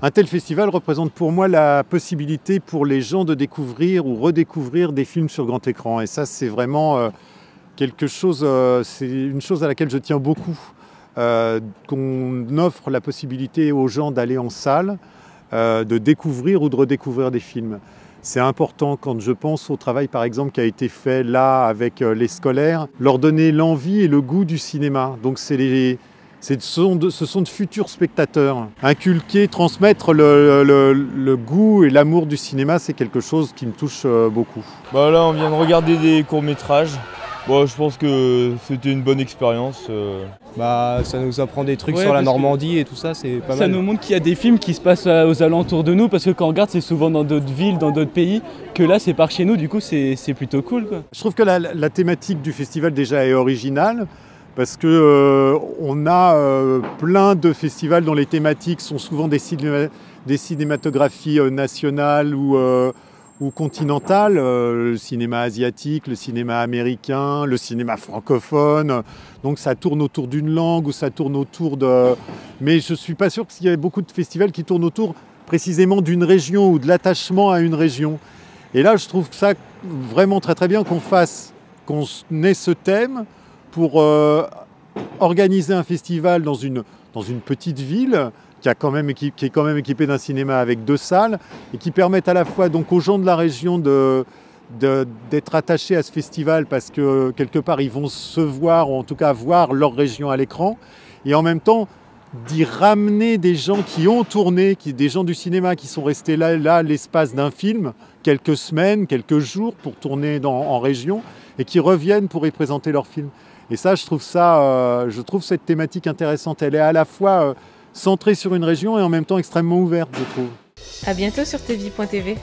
Un tel festival représente pour moi la possibilité pour les gens de découvrir ou redécouvrir des films sur grand écran. Et ça, c'est vraiment quelque chose, c'est une chose à laquelle je tiens beaucoup. Qu'on offre la possibilité aux gens d'aller en salle, de découvrir ou de redécouvrir des films. C'est important quand je pense au travail par exemple qui a été fait là avec les scolaires, leur donner l'envie et le goût du cinéma. Donc ce sont de futurs spectateurs. Inculquer, transmettre le goût et l'amour du cinéma, c'est quelque chose qui me touche beaucoup. Bah là, on vient de regarder des courts-métrages. Bon, je pense que c'était une bonne expérience. Bah, ça nous apprend des trucs sur la Normandie et tout ça, c'est pas mal. Ça nous montre qu'il y a des films qui se passent aux alentours de nous, parce que quand on regarde, c'est souvent dans d'autres villes, dans d'autres pays, que là, c'est par chez nous, du coup, c'est plutôt cool, quoi. Je trouve que la thématique du festival déjà est originale, parce que on a plein de festivals dont les thématiques sont souvent des cinématographies nationales ou continentales, le cinéma asiatique, le cinéma américain, le cinéma francophone. Donc ça tourne autour d'une langue ou ça tourne autour de... Mais je ne suis pas sûr qu'il y ait beaucoup de festivals qui tournent autour précisément d'une région ou de l'attachement à une région. Et là, je trouve ça vraiment très très bien qu'on ait ce thème pour organiser un festival dans une petite ville qui est quand même équipée d'un cinéma avec 2 salles et qui permettent à la fois donc aux gens de la région d'être attachés à ce festival parce que quelque part ils vont se voir ou en tout cas voir leur région à l'écran et en même temps d'y ramener des gens qui ont tourné, des gens du cinéma qui sont restés là l'espace d'un film, quelques semaines, quelques jours pour tourner en région et qui reviennent pour y présenter leur film. Et ça, je trouve cette thématique intéressante. Elle est à la fois centrée sur une région et en même temps extrêmement ouverte, je trouve. À bientôt sur tv.tv.